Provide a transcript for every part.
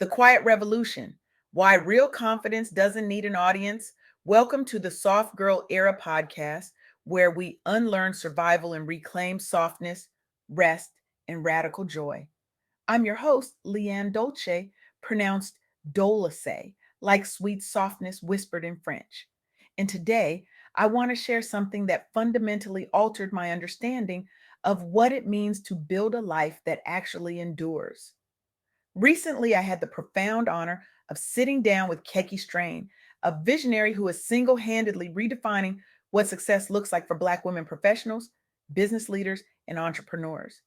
The Quiet Revolution: Why Real Confidence Doesn't Need an Audience. Welcome to the Soft Girl Era podcast, where we unlearn survival and reclaim softness, rest, and radical joy. I'm your host, LeAnne Dolce, pronounced Dolce, like sweet softness whispered in French. And today, I want to share something that fundamentally altered my understanding of what it means to build a life that actually endures. Recently, I had the profound honor of sitting down with Keke Strain, a visionary who is single handedly redefining what success looks like for Black women professionals, business leaders, and entrepreneurs.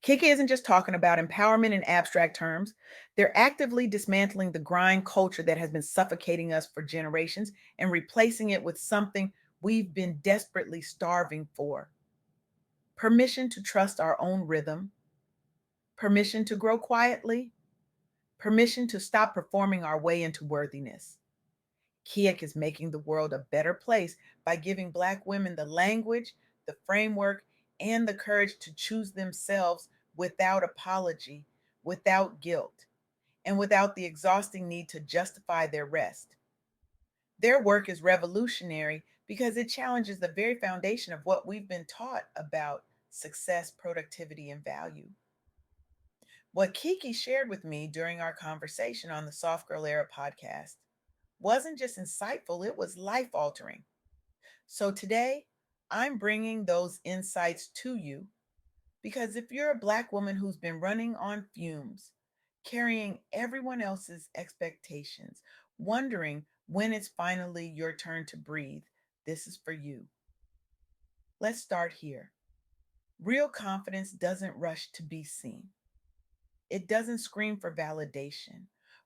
Keke isn't just talking about empowerment in abstract terms, they're actively dismantling the grind culture that has been suffocating us for generations and replacing it with something we've been desperately starving for: permission to trust our own rhythm, permission to grow quietly, permission to stop performing our way into worthiness. Kiek is making the world a better place by giving Black women the language, the framework, and the courage to choose themselves without apology, without guilt, and without the exhausting need to justify their rest. Their work is revolutionary because it challenges the very foundation of what we've been taught about success, productivity, and value. What Kiki shared with me during our conversation on the Soft Girl Era podcast wasn't just insightful, it was life altering. So today, I'm bringing those insights to you because if you're a Black woman who's been running on fumes, carrying everyone else's expectations, wondering when it's finally your turn to breathe, this is for you. Let's start here. Real confidence doesn't rush to be seen. It doesn't scream for validation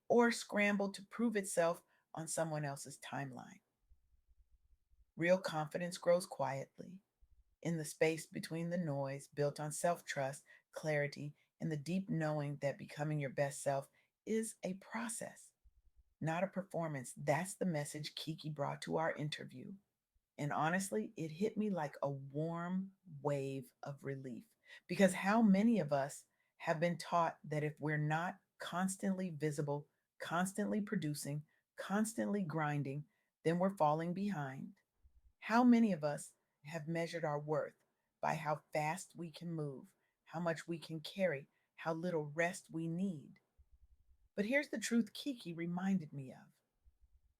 or scramble to prove itself on someone else's timeline. Real confidence grows quietly in the space between the noise, built on self trust, clarity, and the deep knowing that becoming your best self is a process, not a performance. That's the message Kiki brought to our interview. And honestly, it hit me like a warm wave of relief because how many of us have been taught that if we're not constantly visible, constantly producing, constantly grinding, then we're falling behind? How many of us have measured our worth by how fast we can move, how much we can carry, how little rest we need? But here's the truth Kiki reminded me of: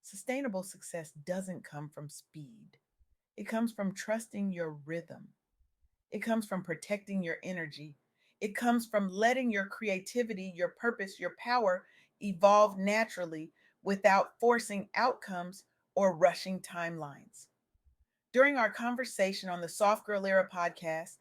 sustainable success doesn't come from speed. It comes from trusting your rhythm. It comes from protecting your energy. It comes from letting your creativity, your purpose, your power evolve naturally without forcing outcomes or rushing timelines. During our conversation on the Soft Girl Era podcast,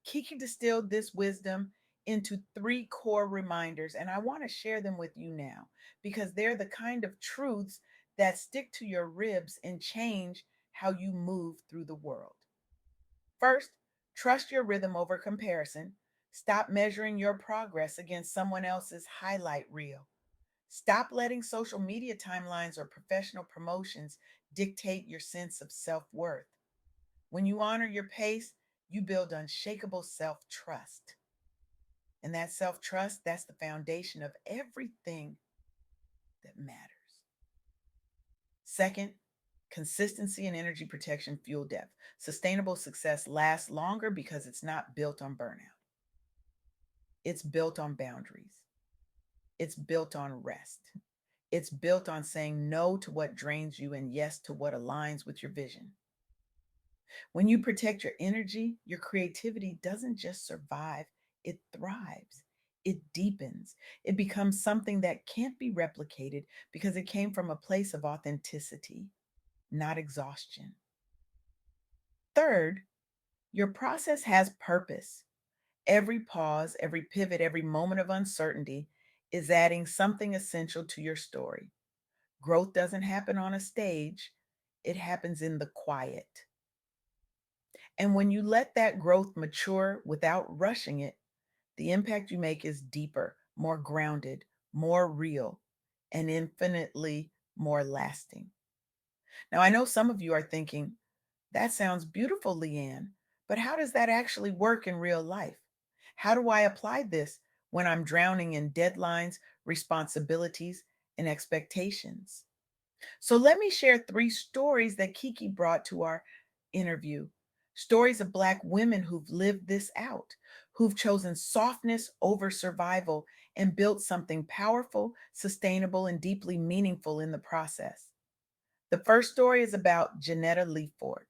Kiki distilled this wisdom into three core reminders, and I want to share them with you now because they're the kind of truths that stick to your ribs and change how you move through the world. First, trust your rhythm over comparison. Stop measuring your progress against someone else's highlight reel. Stop letting social media timelines or professional promotions dictate your sense of self worth. When you honor your pace, you build unshakable self trust. And that self trust, that's the foundation of everything that matters. Second, consistency and energy protection fuel depth. Sustainable success lasts longer because it's not built on burnout, it's built on boundaries, it's built on rest. It's built on saying no to what drains you and yes to what aligns with your vision. When you protect your energy, your creativity doesn't just survive, it thrives. It deepens. It becomes something that can't be replicated because it came from a place of authenticity, not exhaustion. Third, your process has purpose. Every pause, every pivot, every moment of uncertainty is adding something essential to your story. Growth doesn't happen on a stage, it happens in the quiet. And when you let that growth mature without rushing it, the impact you make is deeper, more grounded, more real, and infinitely more lasting. Now, I know some of you are thinking, that sounds beautiful, LeAnne, but how does that actually work in real life? How do I apply this when I'm drowning in deadlines, responsibilities, and expectations. So let me share three stories that Keke brought to our interview. Stories of Black women who've lived this out, who've chosen softness over survival and built something powerful, sustainable, and deeply meaningful in the process. The first story is about Janetta Leaford.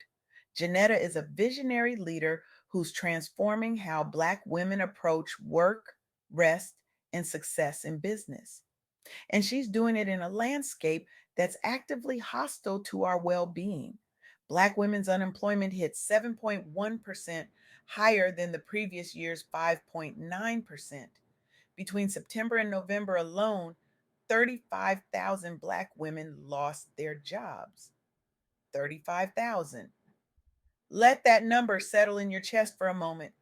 Janetta is a visionary leader who's transforming how Black women approach work, rest, and success in business. And she's doing it in a landscape that's actively hostile to our well being. Black women's unemployment hit 7.1%, higher than the previous year's 5.9%. Between September and November alone, 35,000 Black women lost their jobs. 35,000. Let that number settle in your chest for a moment.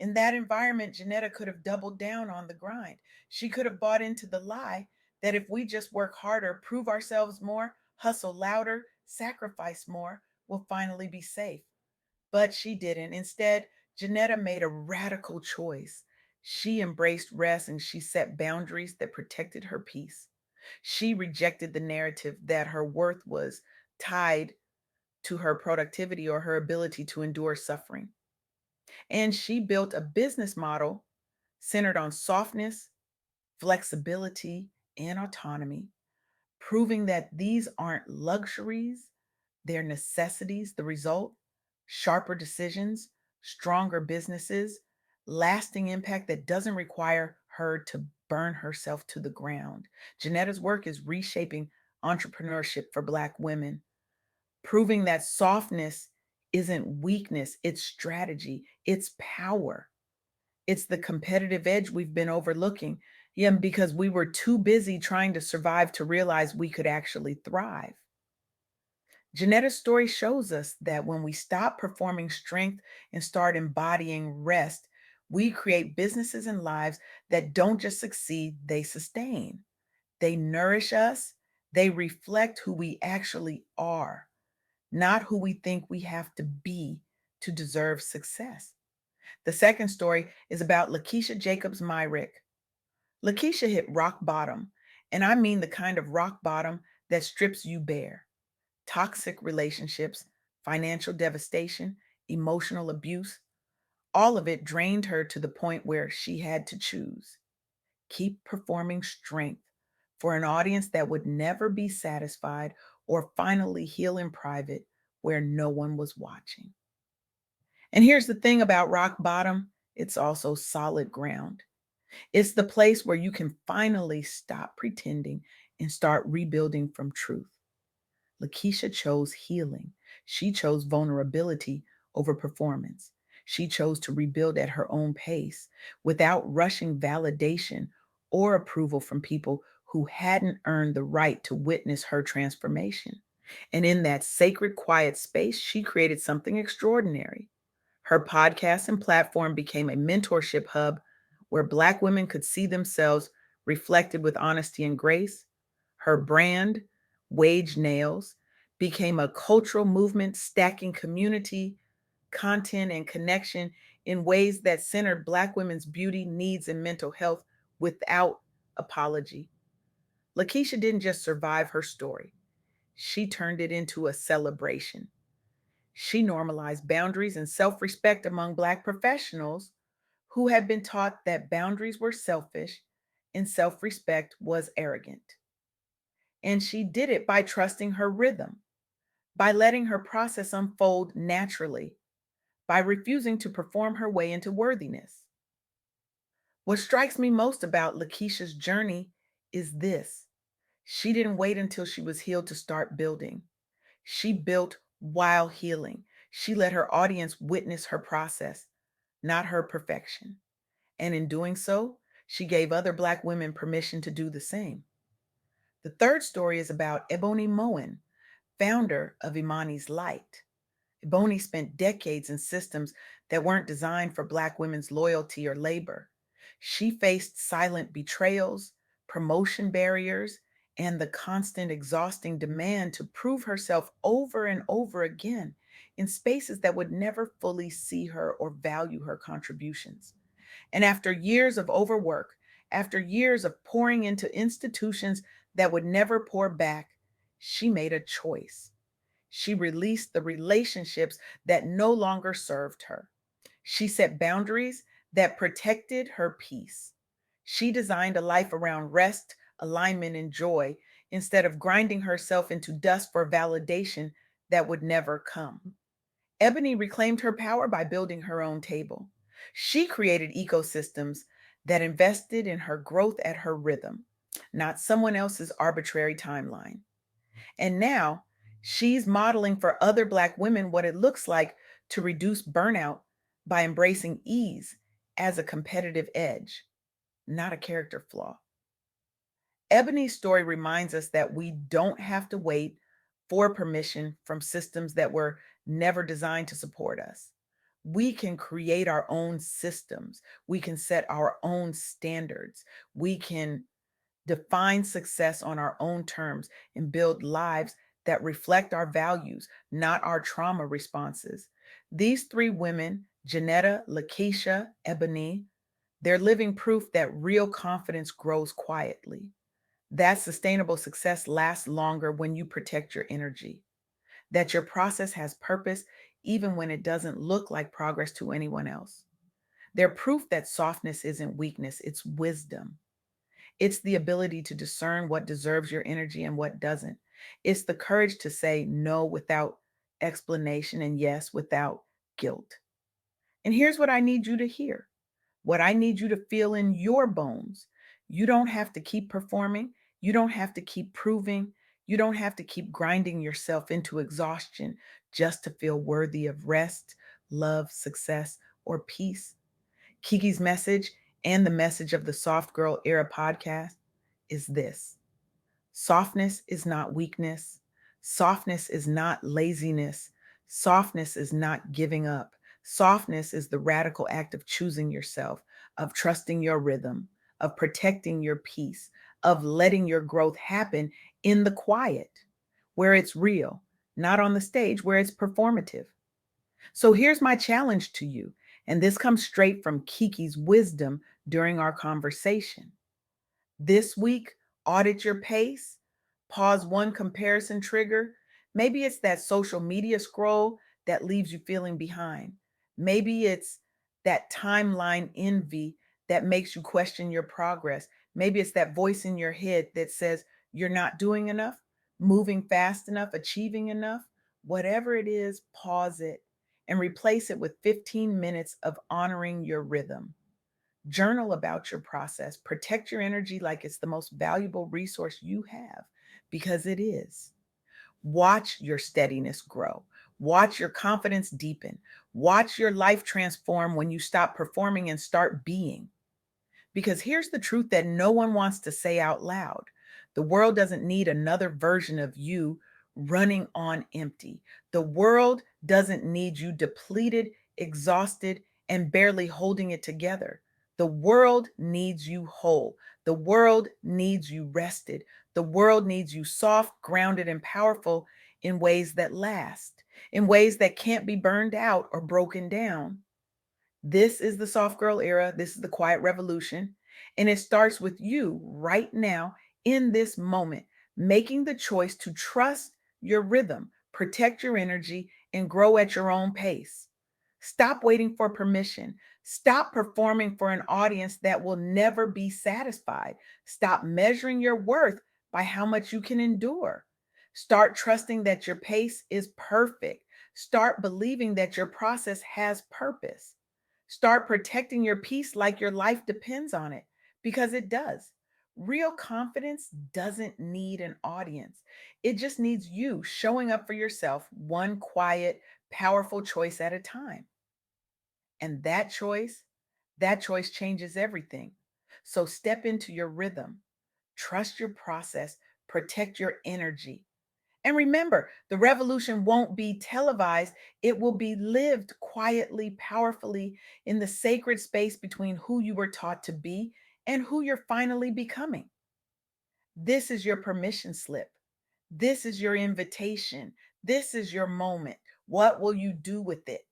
In that environment, Janetta could have doubled down on the grind. She could have bought into the lie that if we just work harder, prove ourselves more, hustle louder, sacrifice more, we'll finally be safe. But she didn't. Instead, Janetta made a radical choice. She embraced rest and she set boundaries that protected her peace. She rejected the narrative that her worth was tied to her productivity or her ability to endure suffering. And she built a business model centered on softness, flexibility, and autonomy, proving that these aren't luxuries, they're necessities. The result: sharper decisions, stronger businesses, lasting impact that doesn't require her to burn herself to the ground. Janetta's work is reshaping entrepreneurship for Black women, proving that softness isn't weakness, it's strategy, it's power. It's the competitive edge we've been overlooking. Yeah, because we were too busy trying to survive to realize we could actually thrive. Janetta's story shows us that when we stop performing strength and start embodying rest, we create businesses and lives that don't just succeed, they sustain. They nourish us, they reflect who we actually are, not who we think we have to be to deserve success. The second story is about Lakeisha Jacobs Myrick. Lakeisha hit rock bottom, and I mean the kind of rock bottom that strips you bare. Toxic relationships, financial devastation, emotional abuse, all of it drained her to the point where she had to choose: keep performing strength for an audience that would never be satisfied, or finally heal in private where no one was watching. And here's the thing about rock bottom: it's also solid ground. It's the place where you can finally stop pretending and start rebuilding from truth. Lakeisha chose healing. She chose vulnerability over performance. She chose to rebuild at her own pace without rushing validation or approval from people who hadn't earned the right to witness her transformation. And in that sacred, quiet space, she created something extraordinary. Her podcast and platform became a mentorship hub where Black women could see themselves reflected with honesty and grace. Her brand, Wage Nails, became a cultural movement stacking community, content, and connection in ways that centered Black women's beauty, needs, and mental health without apology. Lakeisha didn't just survive her story, she turned it into a celebration. She normalized boundaries and self respect among Black professionals who had been taught that boundaries were selfish and self respect was arrogant. And she did it by trusting her rhythm, by letting her process unfold naturally, by refusing to perform her way into worthiness. What strikes me most about Lakeisha's journey is this: she didn't wait until she was healed to start building. She built while healing. She let her audience witness her process, not her perfection. And in doing so, she gave other Black women permission to do the same. The third story is about Ebony Moen, founder of Imani's Light. Ebony spent decades in systems that weren't designed for Black women's loyalty or labor. She faced silent betrayals, promotion barriers, and the constant, exhausting demand to prove herself over and over again in spaces that would never fully see her or value her contributions. And after years of overwork, After years of pouring into institutions that would never pour back, she made a choice. She released the relationships that no longer served her. She set boundaries that protected her peace. She designed a life around rest, alignment, and joy instead of grinding herself into dust for validation that would never come. Ebony reclaimed her power by building her own table. She created ecosystems that invested in her growth at her rhythm, not someone else's arbitrary timeline. And now she's modeling for other Black women what it looks like to reduce burnout by embracing ease as a competitive edge, not a character flaw. Ebony's story reminds us that we don't have to wait for permission from systems that were never designed to support us. We can create our own systems. We can set our own standards. We can define success on our own terms and build lives that reflect our values, not our trauma responses. These three women, Janetta, Lakeisha, Ebony, they're living proof that real confidence grows quietly. That sustainable success lasts longer when you protect your energy, that your process has purpose even when it doesn't look like progress to anyone else. They're proof that softness isn't weakness, it's wisdom. It's the ability to discern what deserves your energy and what doesn't. It's the courage to say no without explanation and yes without guilt. And here's what I need you to hear, what I need you to feel in your bones. You don't have to keep performing. You don't have to keep proving. You don't have to keep grinding yourself into exhaustion just to feel worthy of rest, love, success, or peace. Keke's message and the message of the Soft Girl Era podcast is this: softness is not weakness. Softness is not laziness. Softness is not giving up. Softness is the radical act of choosing yourself, of trusting your rhythm, of protecting your peace, of letting your growth happen in the quiet, where it's real, not on the stage where it's performative. So here's my challenge to you, and this comes straight from Keke's wisdom during our conversation. This week, audit your pace, pause one comparison trigger. Maybe it's that social media scroll that leaves you feeling behind. Maybe it's that timeline envy that makes you question your progress. Maybe it's that voice in your head that says you're not doing enough, moving fast enough, achieving enough. Whatever it is, pause it and replace it with 15 minutes of honoring your rhythm. Journal about your process. Protect your energy like it's the most valuable resource you have, because it is. Watch your steadiness grow. Watch your confidence deepen. Watch your life transform when you stop performing and start being. Because here's the truth that no one wants to say out loud: the world doesn't need another version of you running on empty. The world doesn't need you depleted, exhausted, and barely holding it together. The world needs you whole. The world needs you rested. The world needs you soft, grounded, and powerful in ways that last, in ways that can't be burned out or broken down. This is the soft girl era. This is the quiet revolution. And it starts with you right now in this moment, making the choice to trust your rhythm, protect your energy, and grow at your own pace. Stop waiting for permission. Stop performing for an audience that will never be satisfied. Stop measuring your worth by how much you can endure. Start trusting that your pace is perfect. Start believing that your process has purpose. Start protecting your peace like your life depends on it, because it does. Real confidence doesn't need an audience. It just needs you showing up for yourself, one quiet, powerful choice at a time. And that choice changes everything. So step into your rhythm, trust your process, protect your energy, and remember, the revolution won't be televised. It will be lived quietly, powerfully, in the sacred space between who you were taught to be and who you're finally becoming. This is your permission slip. This is your invitation. This is your moment. What will you do with it?